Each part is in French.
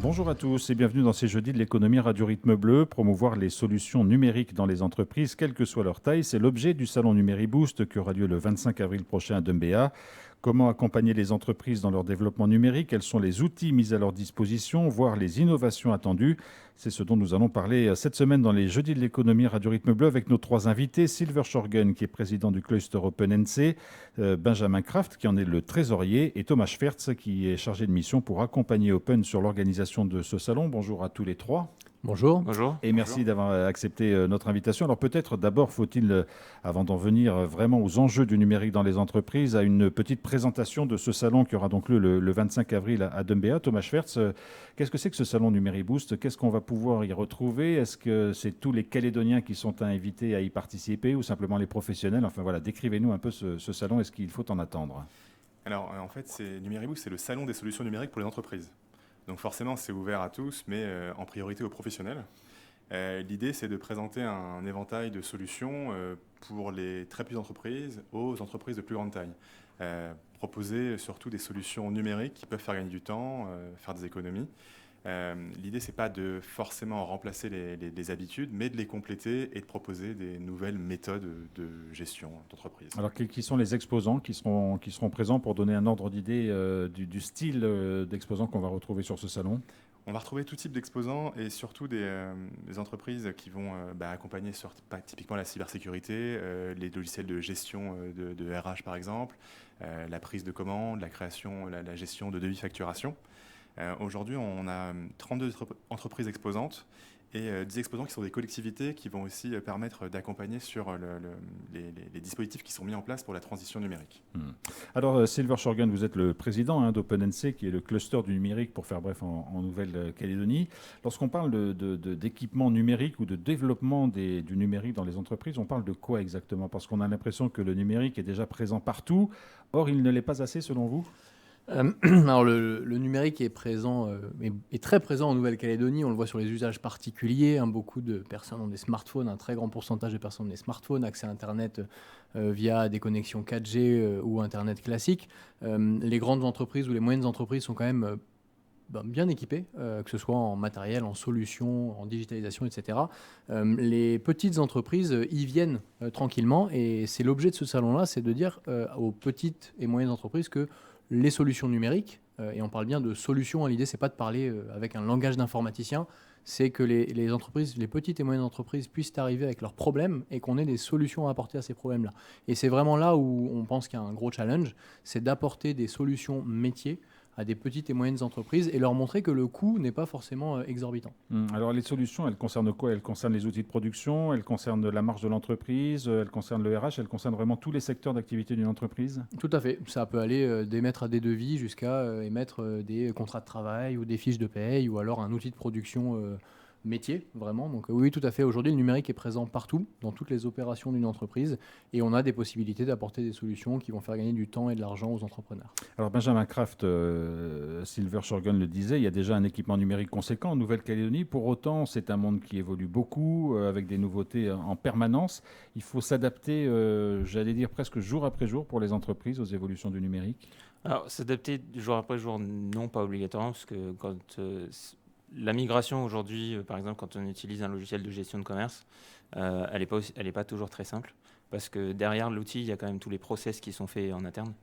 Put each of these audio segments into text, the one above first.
Bonjour à tous et bienvenue dans ces jeudis de l'économie Radio Rythme Bleu. Promouvoir les solutions numériques dans les entreprises, quelle que soit leur taille, c'est l'objet du salon NumériBoost qui aura lieu le 25 avril prochain à Dumbéa. Comment accompagner les entreprises dans leur développement numérique? Quels sont les outils mis à leur disposition, voire les innovations attendues? C'est ce dont nous allons parler cette semaine dans les jeudis de l'économie Radio Rythme Bleu avec nos trois invités. Silver Shorgen, qui est président du cluster OpenNC, Benjamin Kraft, qui en est le trésorier, et Thomas Schwertz, qui est chargé de mission pour accompagner Open sur l'organisation de ce salon. Bonjour à tous les trois. Bonjour. Bonjour. Et merci d'avoir accepté notre invitation. Alors peut-être d'abord faut-il, avant d'en venir vraiment aux enjeux du numérique dans les entreprises, à une petite présentation de ce salon qui aura donc lieu le 25 avril à Dumbéa. Thomas Schwertz, qu'est-ce que c'est que ce salon NumériBoost? Qu'est-ce qu'on va pouvoir y retrouver? Est-ce que c'est tous les Calédoniens qui sont invités à y participer ou simplement les professionnels? Enfin voilà, décrivez-nous un peu ce salon et ce qu'il faut en attendre. Alors en fait, NumériBoost, c'est le salon des solutions numériques pour les entreprises. Donc forcément, c'est ouvert à tous, mais en priorité aux professionnels. L'idée, c'est de présenter un éventail de solutions pour les très petites entreprises aux entreprises de plus grande taille. Proposer surtout des solutions numériques qui peuvent faire gagner du temps, faire des économies. L'idée, c'est pas de forcément remplacer les habitudes, mais de les compléter et de proposer des nouvelles méthodes de gestion d'entreprise. Alors, qui sont les exposants qui seront présents pour donner un ordre d'idée du style d'exposants qu'on va retrouver sur ce salon? On va retrouver tout type d'exposants et surtout des entreprises qui vont accompagner sur typiquement la cybersécurité, les logiciels de gestion de RH par exemple, la prise de commande, la création, la gestion de devis facturation. Aujourd'hui, on a 32 entreprises exposantes et 10 exposants qui sont des collectivités qui vont aussi permettre d'accompagner sur les dispositifs qui sont mis en place pour la transition numérique. Alors, Silver Shorgen, vous êtes le président d'OpenNC, qui est le cluster du numérique, pour faire bref, en Nouvelle-Calédonie. Lorsqu'on parle d'équipement numérique ou de développement du numérique dans les entreprises, on parle de quoi exactement? Parce qu'on a l'impression que le numérique est déjà présent partout. Or, il ne l'est pas assez, selon vous? Alors le numérique est présent, est très présent en Nouvelle-Calédonie. On le voit sur les usages particuliers. Beaucoup de personnes ont des smartphones, un très grand pourcentage de personnes ont des smartphones, accès à Internet via des connexions 4G ou Internet classique. Les grandes entreprises ou les moyennes entreprises sont quand même bien équipées, que ce soit en matériel, en solutions, en digitalisation, etc. Les petites entreprises y viennent tranquillement et c'est l'objet de ce salon-là, c'est de dire aux petites et moyennes entreprises que les solutions numériques, et on parle bien de solutions, l'idée c'est pas de parler avec un langage d'informaticien, c'est que les entreprises, les petites et moyennes entreprises puissent arriver avec leurs problèmes et qu'on ait des solutions à apporter à ces problèmes-là. Et c'est vraiment là où on pense qu'il y a un gros challenge, c'est d'apporter des solutions métiers à des petites et moyennes entreprises et leur montrer que le coût n'est pas forcément exorbitant. Alors les solutions, elles concernent quoi? Elles concernent les outils de production, elles concernent la marge de l'entreprise, elles concernent le RH, elles concernent vraiment tous les secteurs d'activité d'une entreprise? Tout à fait. Ça peut aller d'émettre à des devis jusqu'à émettre des contrats de travail ou des fiches de paye ou alors un outil de production métier, vraiment. Donc oui, tout à fait. Aujourd'hui, le numérique est présent partout, dans toutes les opérations d'une entreprise, et on a des possibilités d'apporter des solutions qui vont faire gagner du temps et de l'argent aux entrepreneurs. Alors Benjamin Kraft, Silver Shorgen le disait, il y a déjà un équipement numérique conséquent en Nouvelle-Calédonie. Pour autant, c'est un monde qui évolue beaucoup, avec des nouveautés en permanence. Il faut s'adapter, j'allais dire presque jour après jour pour les entreprises aux évolutions du numérique. Alors, s'adapter jour après jour, non, pas obligatoirement, parce que quand la migration aujourd'hui, par exemple, quand on utilise un logiciel de gestion de commerce, elle n'est pas toujours très simple, parce que derrière l'outil, il y a quand même tous les process qui sont faits en interne.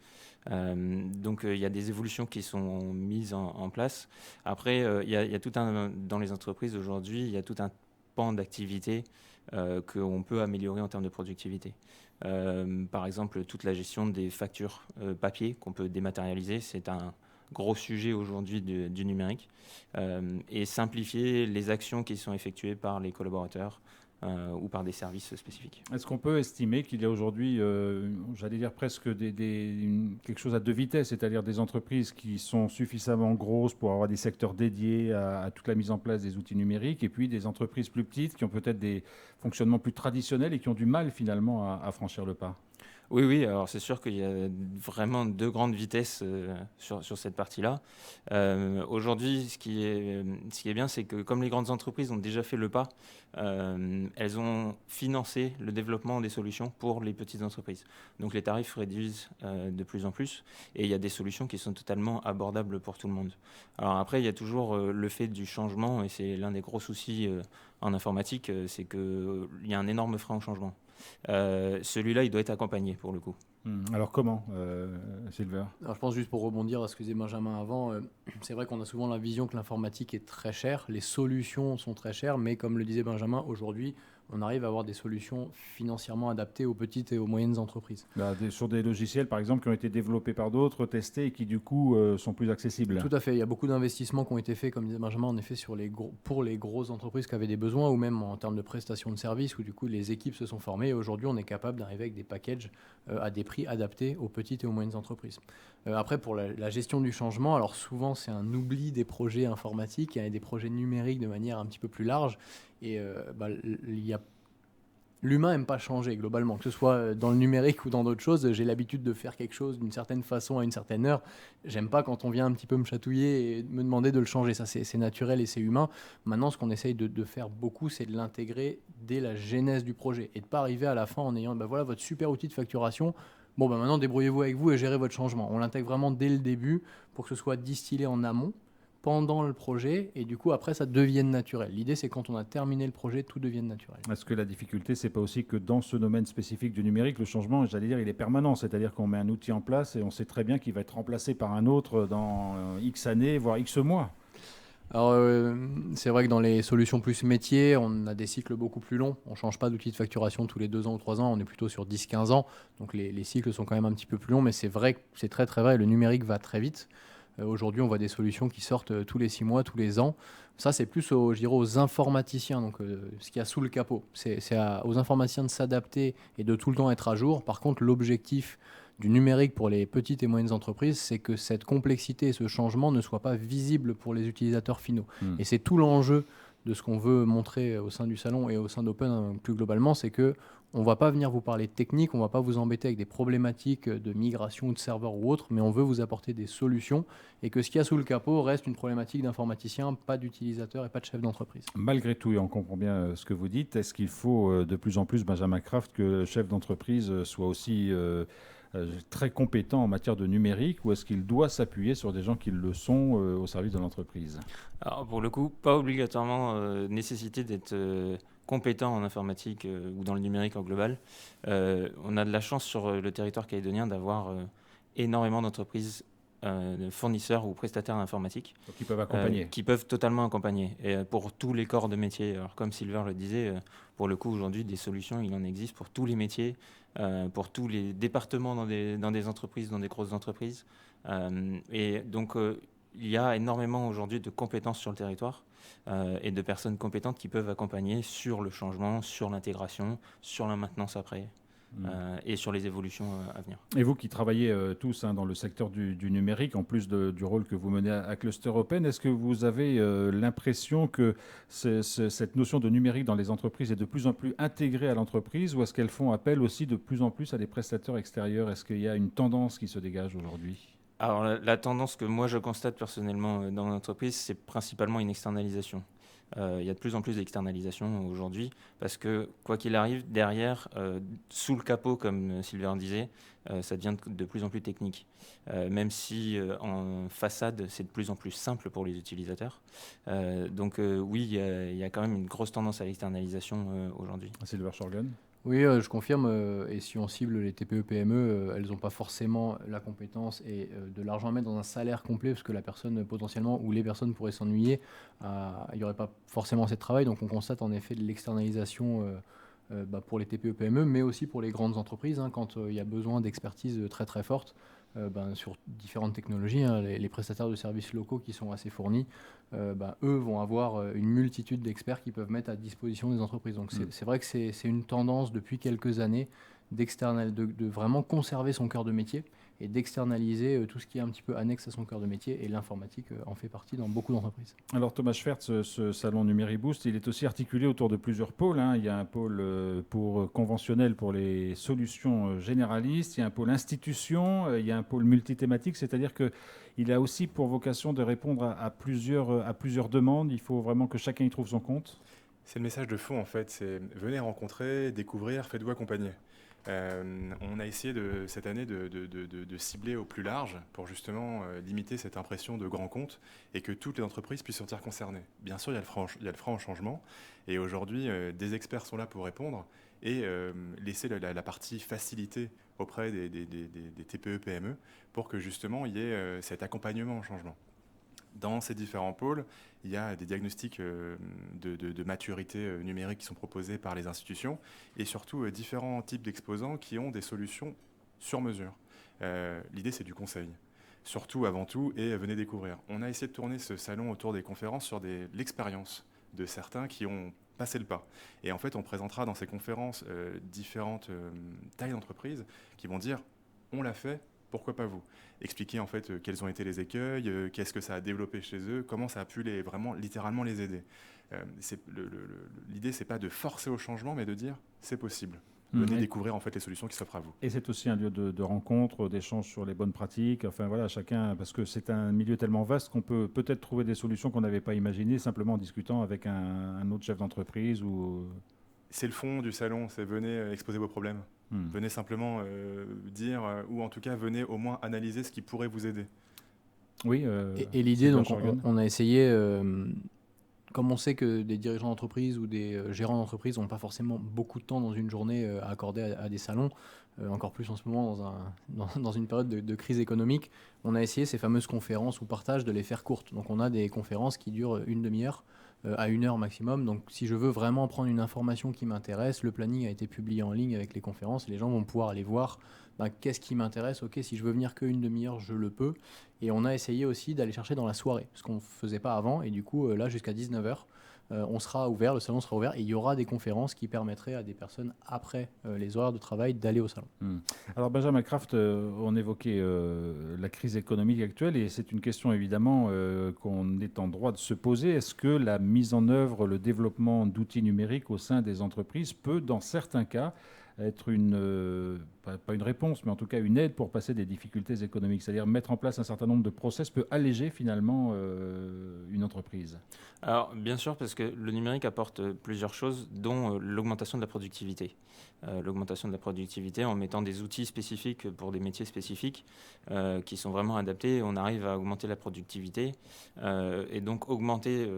Donc, il y a des évolutions qui sont mises en place. Après, il y a dans les entreprises aujourd'hui, il y a tout un pan d'activité qu'on peut améliorer en termes de productivité. Par exemple, toute la gestion des factures papier qu'on peut dématérialiser, c'est un gros sujet aujourd'hui du numérique, et simplifier les actions qui sont effectuées par les collaborateurs ou par des services spécifiques. Est-ce qu'on peut estimer qu'il y a aujourd'hui, j'allais dire presque quelque chose à deux vitesses, c'est-à-dire des entreprises qui sont suffisamment grosses pour avoir des secteurs dédiés à toute la mise en place des outils numériques, et puis des entreprises plus petites qui ont peut-être des fonctionnements plus traditionnels et qui ont du mal finalement à franchir le pas? Oui, alors c'est sûr qu'il y a vraiment deux grandes vitesses sur cette partie-là. Aujourd'hui, ce qui est bien, c'est que comme les grandes entreprises ont déjà fait le pas, elles ont financé le développement des solutions pour les petites entreprises. Donc les tarifs réduisent de plus en plus et il y a des solutions qui sont totalement abordables pour tout le monde. Alors après, il y a toujours le fait du changement et c'est l'un des gros soucis en informatique, c'est qu'il y a un énorme frein au changement. Celui-là, il doit être accompagné pour le coup. Alors comment, Silver? Alors, je pense juste pour rebondir à ce que disait Benjamin avant, c'est vrai qu'on a souvent la vision que l'informatique est très chère, les solutions sont très chères, mais comme le disait Benjamin, aujourd'hui, on arrive à avoir des solutions financièrement adaptées aux petites et aux moyennes entreprises. Sur des logiciels, par exemple, qui ont été développés par d'autres, testés et qui, du coup, sont plus accessibles. Tout à fait. Il y a beaucoup d'investissements qui ont été faits, comme disait Benjamin, en effet, pour les grosses entreprises qui avaient des besoins, ou même en termes de prestations de services, où du coup, les équipes se sont formées. Et aujourd'hui, on est capable d'arriver avec des packages à des prix adaptés aux petites et aux moyennes entreprises. Après, pour la gestion du changement, alors souvent, c'est un oubli des projets informatiques et des projets numériques de manière un petit peu plus large. Et l'humain n'aime pas changer globalement, que ce soit dans le numérique ou dans d'autres choses. J'ai l'habitude de faire quelque chose d'une certaine façon à une certaine heure. J'aime pas quand on vient un petit peu me chatouiller et me demander de le changer. Ça, c'est naturel et c'est humain. Maintenant, ce qu'on essaye de faire beaucoup, c'est de l'intégrer dès la genèse du projet et de pas arriver à la fin en ayant voilà votre super outil de facturation. Bon, maintenant, débrouillez-vous avec vous et gérez votre changement. On l'intègre vraiment dès le début pour que ce soit distillé en amont, pendant le projet, et du coup, après, ça devienne naturel. L'idée, c'est quand on a terminé le projet, tout devienne naturel. Est-ce que la difficulté, c'est pas aussi que dans ce domaine spécifique du numérique, le changement, j'allais dire, il est permanent, c'est-à-dire qu'on met un outil en place et on sait très bien qu'il va être remplacé par un autre dans X années, voire X mois? Alors, c'est vrai que dans les solutions plus métiers, on a des cycles beaucoup plus longs. On ne change pas d'outil de facturation tous les 2 ans ou 3 ans, on est plutôt sur 10-15 ans. Donc les cycles sont quand même un petit peu plus longs, mais c'est vrai, c'est très très vrai, le numérique va très vite. Aujourd'hui, on voit des solutions qui sortent tous les 6 mois, tous les ans. Ça, c'est plus je dirais aux informaticiens, donc ce qu'il y a sous le capot. C'est aux informaticiens de s'adapter et de tout le temps être à jour. Par contre, l'objectif du numérique pour les petites et moyennes entreprises, c'est que cette complexité et ce changement ne soient pas visibles pour les utilisateurs finaux. Et c'est tout l'enjeu de ce qu'on veut montrer au sein du salon et au sein d'Open plus globalement, c'est que on ne va pas venir vous parler de technique, on ne va pas vous embêter avec des problématiques de migration ou de serveurs ou autre, mais on veut vous apporter des solutions et que ce qu'il y a sous le capot reste une problématique d'informaticien, pas d'utilisateur et pas de chef d'entreprise. Malgré tout, et on comprend bien ce que vous dites, est-ce qu'il faut de plus en plus, Benjamin Kraft, que le chef d'entreprise soit aussi très compétent en matière de numérique, ou est-ce qu'il doit s'appuyer sur des gens qui le sont au service de l'entreprise? Alors pour le coup, pas obligatoirement nécessité d'être compétent en informatique ou dans le numérique en global. On a de la chance sur le territoire calédonien d'avoir énormément d'entreprises, de fournisseurs ou prestataires informatiques. Donc ils peuvent accompagner. Qui peuvent totalement accompagner. Et pour tous les corps de métier. Alors comme Silver le disait, pour le coup aujourd'hui des solutions, il en existe pour tous les métiers, pour tous les départements dans des entreprises, dans des grosses entreprises. Et donc il y a énormément aujourd'hui de compétences sur le territoire et de personnes compétentes qui peuvent accompagner sur le changement, sur l'intégration, sur la maintenance après et sur les évolutions à venir. Et vous qui travaillez tous dans le secteur du numérique, en plus du rôle que vous menez à Cluster Open, est-ce que vous avez l'impression que cette notion de numérique dans les entreprises est de plus en plus intégrée à l'entreprise, ou est-ce qu'elles font appel aussi de plus en plus à des prestataires extérieurs? Est-ce qu'il y a une tendance qui se dégage aujourd'hui? Alors la tendance que moi je constate personnellement dans l'entreprise, c'est principalement une externalisation. Il y a de plus en plus d'externalisation aujourd'hui parce que quoi qu'il arrive, derrière, sous le capot, comme Sylvain disait, ça devient de plus en plus technique. Même si en façade, c'est de plus en plus simple pour les utilisateurs. Donc oui, il y a quand même une grosse tendance à l'externalisation aujourd'hui. Silver Shorgan? Oui, je confirme. Et si on cible les TPE-PME, elles n'ont pas forcément la compétence et de l'argent à mettre dans un salaire complet, parce que la personne potentiellement, ou les personnes pourraient s'ennuyer. Il n'y aurait pas forcément assez de travail. Donc on constate en effet de l'externalisation pour les TPE-PME, mais aussi pour les grandes entreprises, quand il y a besoin d'expertise très très forte. Sur différentes technologies, les prestataires de services locaux qui sont assez fournis, eux vont avoir une multitude d'experts qui peuvent mettre à disposition des entreprises. Donc c'est vrai que c'est une tendance depuis quelques années de vraiment conserver son cœur de métier et d'externaliser tout ce qui est un petit peu annexe à son cœur de métier, et l'informatique en fait partie dans beaucoup d'entreprises. Alors Thomas Schwertz, ce salon NumériBoost, il est aussi articulé autour de plusieurs pôles. Il y a un pôle conventionnel pour les solutions généralistes, il y a un pôle institution, il y a un pôle multithématique, c'est-à-dire qu'il a aussi pour vocation de répondre à plusieurs demandes. Il faut vraiment que chacun y trouve son compte. C'est le message de fond en fait, c'est venez rencontrer, découvrir, faites-vous accompagner. On a essayé cette année de cibler au plus large pour justement limiter cette impression de grand compte et que toutes les entreprises puissent se sentir concernées. Bien sûr, il y a le frein au changement et aujourd'hui, des experts sont là pour répondre et laisser la partie facilité auprès des TPE-PME pour que justement il y ait cet accompagnement au changement. Dans ces différents pôles, il y a des diagnostics de maturité numérique qui sont proposés par les institutions et surtout différents types d'exposants qui ont des solutions sur mesure. L'idée, c'est du conseil, surtout avant tout, et venez découvrir. On a essayé de tourner ce salon autour des conférences sur l'expérience de certains qui ont passé le pas. Et en fait, on présentera dans ces conférences différentes tailles d'entreprises qui vont dire « on l'a fait ». Pourquoi pas vous? Expliquer en fait quels ont été les écueils, qu'est-ce que ça a développé chez eux, comment ça a pu vraiment littéralement les aider. L'idée, c'est pas de forcer au changement, mais de dire c'est possible. Venez découvrir en fait les solutions qui s'offrent à vous. Et c'est aussi un lieu de rencontre, d'échange sur les bonnes pratiques. Enfin voilà, chacun, parce que c'est un milieu tellement vaste qu'on peut peut-être trouver des solutions qu'on n'avait pas imaginées simplement en discutant avec un autre chef d'entreprise ou. C'est le fond du salon, c'est venez exposer vos problèmes. Venez simplement dire, ou en tout cas venez au moins analyser ce qui pourrait vous aider. Oui. Et l'idée, donc on a essayé, comme on sait que des dirigeants d'entreprise ou des gérants d'entreprise n'ont pas forcément beaucoup de temps dans une journée à accorder à des salons, encore plus en ce moment dans une période de crise économique, on a essayé ces fameuses conférences ou partages de les faire courtes. Donc on a des conférences qui durent une demi-heure à 1 heure maximum. Donc si je veux vraiment prendre une information qui m'intéresse, le planning a été publié en ligne avec les conférences. Les gens vont pouvoir aller voir qu'est-ce qui m'intéresse. Ok, si je veux venir qu'une demi-heure, je le peux. Et on a essayé aussi d'aller chercher dans la soirée, ce qu'on ne faisait pas avant. Et du coup, là, jusqu'à 19h, on sera ouvert, le salon sera ouvert et il y aura des conférences qui permettraient à des personnes après les horaires de travail d'aller au salon. Alors Benjamin Kraft, on évoquait la crise économique actuelle et c'est une question évidemment qu'on est en droit de se poser. Est-ce que la mise en œuvre, le développement d'outils numériques au sein des entreprises peut, dans certains cas, être pas une réponse, mais en tout cas une aide pour passer des difficultés économiques? C'est-à-dire mettre en place un certain nombre de process peut alléger finalement une entreprise. Alors bien sûr, parce que le numérique apporte plusieurs choses, dont l'augmentation de la productivité. L'augmentation de la productivité en mettant des outils spécifiques pour des métiers spécifiques qui sont vraiment adaptés. On arrive à augmenter la productivité et donc augmenter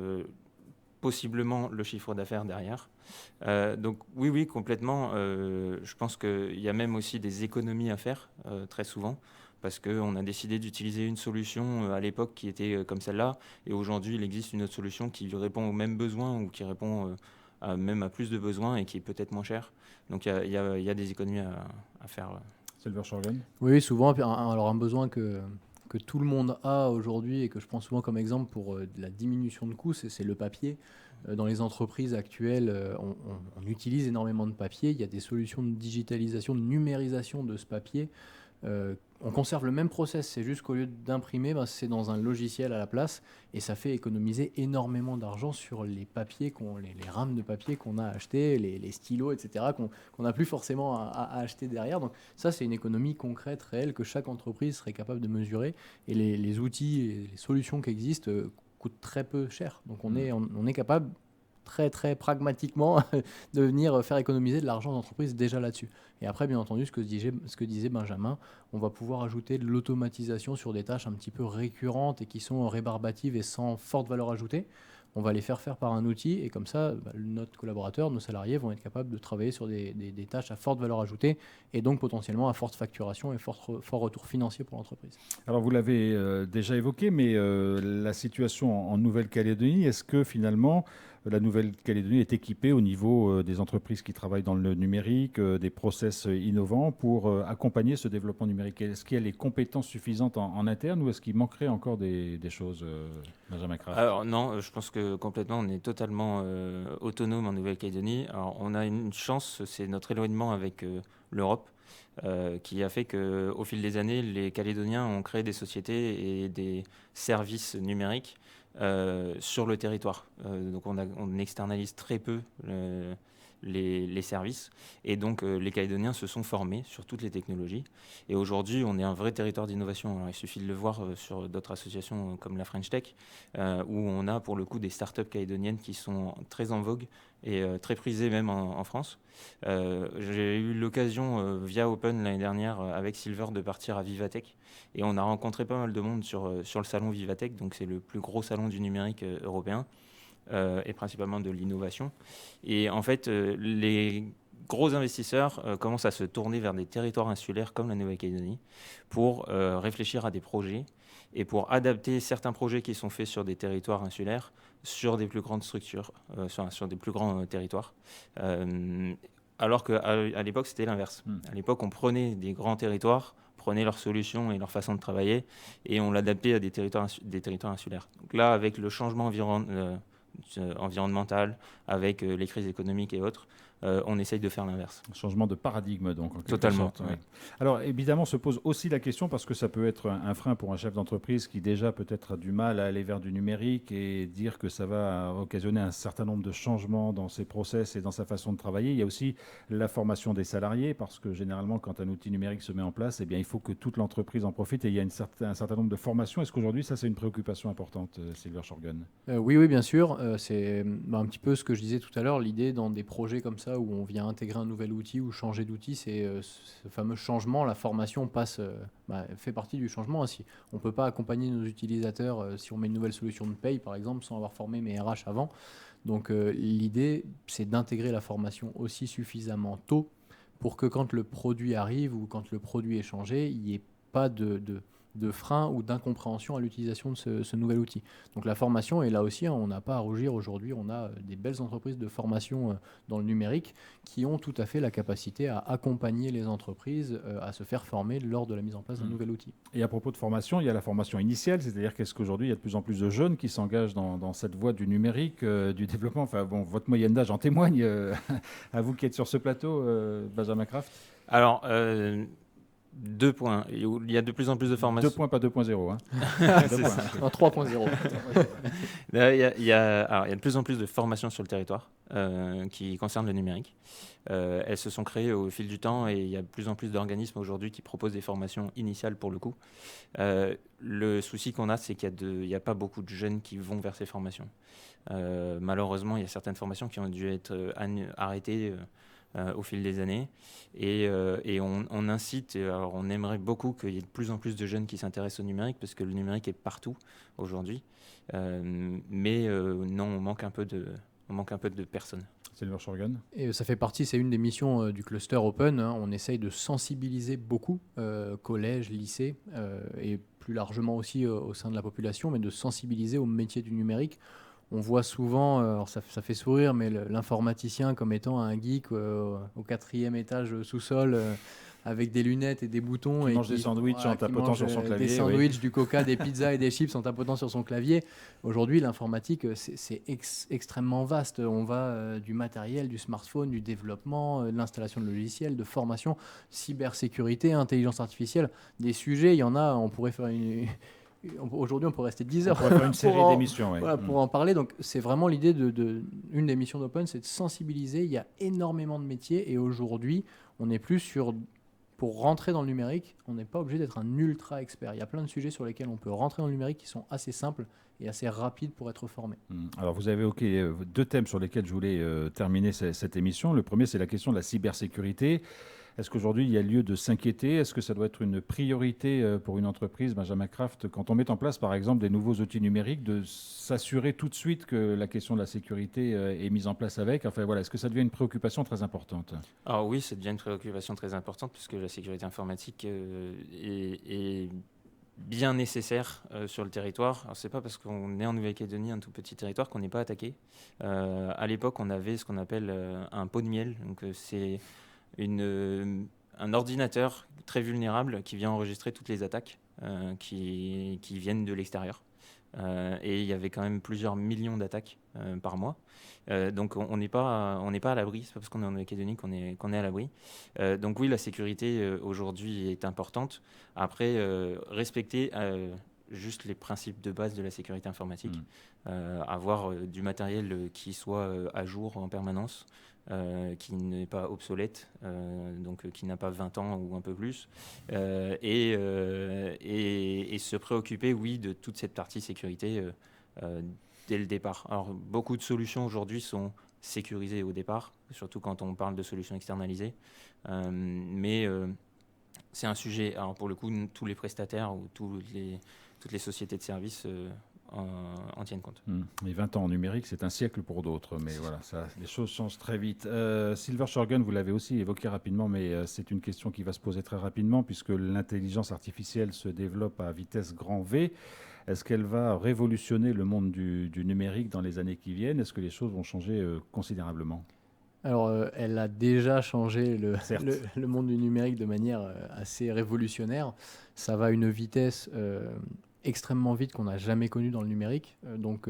possiblement le chiffre d'affaires derrière. Donc oui, complètement. Je pense qu'il y a même aussi des économies à faire très souvent parce qu'on a décidé d'utiliser une solution à l'époque qui était comme celle-là et aujourd'hui il existe une autre solution qui répond aux mêmes besoins ou qui répond même à plus de besoins et qui est peut-être moins cher. Donc il y a des économies à faire. Silver Shorgan. Oui, souvent. Alors un besoin que tout le monde a aujourd'hui et que je prends souvent comme exemple pour la diminution de coûts, c'est le papier. Dans les entreprises actuelles, on utilise énormément de papier. Il y a des solutions de digitalisation, de numérisation de ce papier. On conserve le même process, c'est juste qu'au lieu d'imprimer, c'est dans un logiciel à la place et ça fait économiser énormément d'argent sur les papiers, les rames de papier qu'on a achetés, les stylos, etc., qu'on n'a plus forcément à acheter derrière. Donc ça, c'est une économie concrète, réelle, que chaque entreprise serait capable de mesurer et les outils et les solutions qui existent coûtent très peu cher. Donc on est capable très très pragmatiquement de venir faire économiser de l'argent d'entreprise déjà là-dessus. Et après, bien entendu, ce que disait Benjamin, on va pouvoir ajouter de l'automatisation sur des tâches un petit peu récurrentes et qui sont rébarbatives et sans forte valeur ajoutée. On va les faire par un outil et comme ça, notre collaborateur, nos salariés vont être capables de travailler sur des tâches à forte valeur ajoutée et donc potentiellement à forte facturation et fort retour financier pour l'entreprise. Alors vous l'avez déjà évoqué, mais la situation en Nouvelle-Calédonie, est-ce que finalement la Nouvelle-Calédonie est équipée au niveau des entreprises qui travaillent dans le numérique, des process innovants pour accompagner ce développement numérique? Est-ce qu'il y a les compétences suffisantes en interne ou est-ce qu'il manquerait encore des choses, Benjamin Kraft? Alors non, je pense que complètement, on est totalement autonome en Nouvelle-Calédonie. Alors on a une chance, c'est notre éloignement avec l'Europe. qui a fait qu'au fil des années, les Calédoniens ont créé des sociétés et des services numériques sur le territoire. Donc on externalise très peu les services. Et donc, les Calédoniens se sont formés sur toutes les technologies. Et aujourd'hui, on est un vrai territoire d'innovation. Alors, il suffit de le voir sur d'autres associations comme la French Tech, où on a pour le coup des startups calédoniennes qui sont très en vogue et très prisées même en France. J'ai eu l'occasion, via Open l'année dernière, avec Silver, de partir à Vivatech. Et on a rencontré pas mal de monde sur le salon Vivatech. Donc, c'est le plus gros salon du numérique européen. Et principalement de l'innovation. Et en fait, les gros investisseurs commencent à se tourner vers des territoires insulaires comme la Nouvelle-Calédonie pour réfléchir à des projets et pour adapter certains projets qui sont faits sur des territoires insulaires sur des plus grandes structures, sur des plus grands territoires. Alors qu'à l'époque, c'était l'inverse. À l'époque, on prenait des grands territoires, prenait leurs solutions et leur façon de travailler et on l'adaptait à des territoires insulaires. Donc là, avec le changement environnementale, avec les crises économiques et autres, on essaye de faire l'inverse. Changement de paradigme, donc, en quelque Totalement, sorte. oui. Ouais. Alors, évidemment, se pose aussi la question, parce que ça peut être un frein pour un chef d'entreprise qui déjà peut-être a du mal à aller vers du numérique et dire que ça va occasionner un certain nombre de changements dans ses process et dans sa façon de travailler. Il y a aussi la formation des salariés, parce que généralement, quand un outil numérique se met en place, eh bien, il faut que toute l'entreprise en profite et il y a un certain nombre de formations. Est-ce qu'aujourd'hui, ça, c'est une préoccupation importante, Silver Shorgun? Oui, bien sûr. C'est un petit peu ce que je disais tout à l'heure. L'idée dans des projets comme ça où on vient intégrer un nouvel outil ou changer d'outil, c'est ce fameux changement. La formation fait partie du changement ainsi. On ne peut pas accompagner nos utilisateurs si on met une nouvelle solution de paye, par exemple, sans avoir formé mes RH avant. Donc l'idée, c'est d'intégrer la formation aussi suffisamment tôt pour que quand le produit arrive ou quand le produit est changé, il n'y ait pas de frein ou d'incompréhension à l'utilisation de ce nouvel outil. Donc la formation, et là aussi, on n'a pas à rougir aujourd'hui, on a des belles entreprises de formation dans le numérique qui ont tout à fait la capacité à accompagner les entreprises à se faire former lors de la mise en place d'un nouvel outil. Et à propos de formation, il y a la formation initiale, c'est-à-dire qu'est-ce qu'aujourd'hui, il y a de plus en plus de jeunes qui s'engagent dans cette voie du numérique, du développement. Enfin bon, votre moyenne d'âge en témoigne, à vous qui êtes sur ce plateau, Benjamin Kraft. Alors, 2 points. Il y a de plus en plus de formations. 2 points, pas 2.0. Hein. C'est ça. En 3.0. Il y a de plus en plus de formations sur le territoire qui concernent le numérique. Elles se sont créées au fil du temps et il y a de plus en plus d'organismes aujourd'hui qui proposent des formations initiales pour le coup. Le souci qu'on a, c'est qu'il n'y a pas beaucoup de jeunes qui vont vers ces formations. Malheureusement, il y a certaines formations qui ont dû être arrêtées au fil des années. Et on incite, alors on aimerait beaucoup qu'il y ait de plus en plus de jeunes qui s'intéressent au numérique, parce que le numérique est partout aujourd'hui. Mais non, on manque un peu de personnes. Silver Shorgun. Et ça fait partie, c'est une des missions du cluster Open. On essaye de sensibiliser beaucoup, collèges, lycées, et plus largement aussi au sein de la population, mais de sensibiliser au métier du numérique. On voit souvent, alors ça fait sourire, mais l'informaticien comme étant un geek au 4e étage sous-sol avec des lunettes et des boutons. Qui mange des sandwichs en tapotant sur son clavier. Des sandwichs, du coca, des pizzas et des chips en tapotant sur son clavier. Aujourd'hui, l'informatique, c'est extrêmement vaste. On va du matériel, du smartphone, du développement, de l'installation de logiciels, de formation, cybersécurité, intelligence artificielle. Des sujets, il y en a, on pourrait faire Aujourd'hui, on peut rester 10 heures. On pourrait faire une série d'émissions. Ouais. Voilà, pour en parler. Donc, c'est vraiment l'idée une des missions d'Open, c'est de sensibiliser. Il y a énormément de métiers et aujourd'hui, on n'est plus pour rentrer dans le numérique, on n'est pas obligé d'être un ultra expert. Il y a plein de sujets sur lesquels on peut rentrer dans le numérique qui sont assez simples et assez rapides pour être formé. Alors, vous avez évoqué 2 thèmes sur lesquels je voulais terminer cette émission. Le premier, c'est la question de la cybersécurité. Est-ce qu'aujourd'hui, il y a lieu de s'inquiéter? Est-ce que ça doit être une priorité pour une entreprise, Benjamin Kraft, quand on met en place, par exemple, des nouveaux outils numériques, de s'assurer tout de suite que la question de la sécurité est mise en place avec? Enfin, voilà, est-ce que ça devient une préoccupation très importante? Alors oui, ça devient une préoccupation très importante, puisque la sécurité informatique est bien nécessaire sur le territoire. Alors, c'est pas parce qu'on est en Nouvelle-Calédonie, un tout petit territoire, qu'on n'est pas attaqué. À l'époque, on avait ce qu'on appelle un pot de miel. Donc, c'est un ordinateur très vulnérable qui vient enregistrer toutes les attaques qui viennent de l'extérieur. et il y avait quand même plusieurs millions d'attaques par mois. Donc on n'est pas à l'abri, c'est pas parce qu'on est en Nouvelle-Calédonie qu'on est à l'abri. Donc oui, la sécurité aujourd'hui est importante. Après, respecter juste les principes de base de la sécurité informatique, avoir du matériel qui soit à jour en permanence, qui n'est pas obsolète, donc qui n'a pas 20 ans ou un peu plus, et se préoccuper, oui, de toute cette partie sécurité dès le départ. Alors, beaucoup de solutions aujourd'hui sont sécurisées au départ, surtout quand on parle de solutions externalisées, mais c'est un sujet, alors pour le coup, tous les prestataires ou toutes les sociétés de services en tiennent compte. Et 20 ans en numérique, c'est un siècle pour d'autres, mais voilà, les choses changent très vite. Silver Shorgun, vous l'avez aussi évoqué rapidement, mais c'est une question qui va se poser très rapidement, puisque l'intelligence artificielle se développe à vitesse grand V. Est-ce qu'elle va révolutionner le monde du numérique dans les années qui viennent? Est-ce que les choses vont changer considérablement? Alors, elle a déjà changé Certes. le monde du numérique de manière assez révolutionnaire. Ça va à une vitesse extrêmement vite qu'on n'a jamais connue dans le numérique. Donc,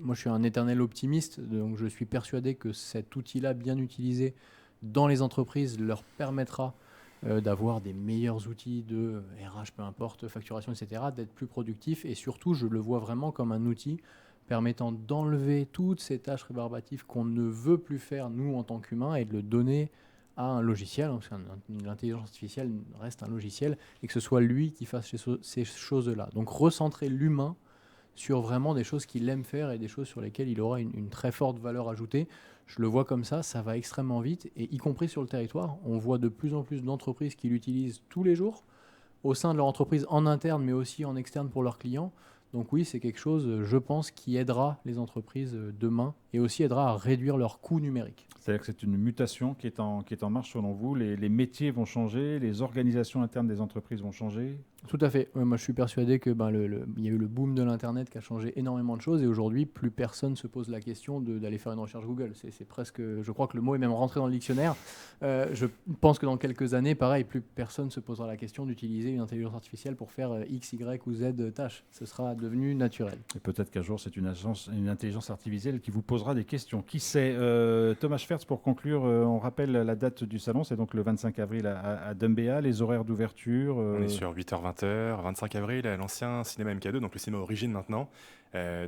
moi, je suis un éternel optimiste. Donc, je suis persuadé que cet outil-là, bien utilisé dans les entreprises, leur permettra d'avoir des meilleurs outils de RH, peu importe, facturation, etc., d'être plus productifs. Et surtout, je le vois vraiment comme un outil permettant d'enlever toutes ces tâches rébarbatives qu'on ne veut plus faire, nous, en tant qu'humains, et de le donner à un logiciel, parce que l'intelligence artificielle reste un logiciel, et que ce soit lui qui fasse ces choses-là. Donc recentrer l'humain sur vraiment des choses qu'il aime faire et des choses sur lesquelles il aura une très forte valeur ajoutée. Je le vois comme ça va extrêmement vite, et y compris sur le territoire, on voit de plus en plus d'entreprises qui l'utilisent tous les jours, au sein de leur entreprise en interne, mais aussi en externe pour leurs clients. Donc oui, c'est quelque chose, je pense, qui aidera les entreprises demain et aussi aidera à réduire leurs coûts numériques. C'est-à-dire que c'est une mutation qui est en marche selon vous. Les métiers vont changer, les organisations internes des entreprises vont changer. Tout à fait. Ouais, moi, je suis persuadé que il y a eu le boom de l'Internet qui a changé énormément de choses et aujourd'hui, plus personne ne se pose la question d'aller faire une recherche Google. C'est presque, je crois que le mot est même rentré dans le dictionnaire. Je pense que dans quelques années, pareil, plus personne ne se posera la question d'utiliser une intelligence artificielle pour faire X, Y ou Z tâches. Ce sera devenu naturel. Et peut-être qu'un jour, c'est une intelligence artificielle qui vous posera des questions. Qui sait? Thomas Schwertz, pour conclure, on rappelle la date du salon, c'est donc le 25 avril à Dumbéa, les horaires d'ouverture. On est sur 8h-20h, 25 avril à l'ancien cinéma MK2, donc le cinéma Origine maintenant.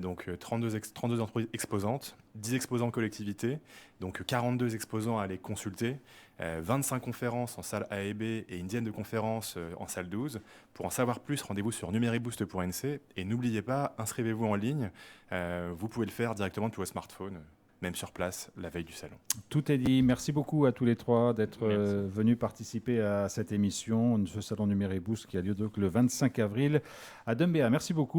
Donc 32 entreprises exposantes, 10 exposants collectivités, donc 42 exposants à aller consulter, 25 conférences en salle A et B et une dizaine de conférences en salle 12. Pour en savoir plus, rendez-vous sur numeriboost.nc et n'oubliez pas, inscrivez-vous en ligne. Vous pouvez le faire directement depuis votre smartphone, même sur place, la veille du salon. Tout est dit. Merci beaucoup à tous les trois d'être venus participer à cette émission, ce salon Numériboost qui a lieu donc le 25 avril à Dumbéa. Merci beaucoup.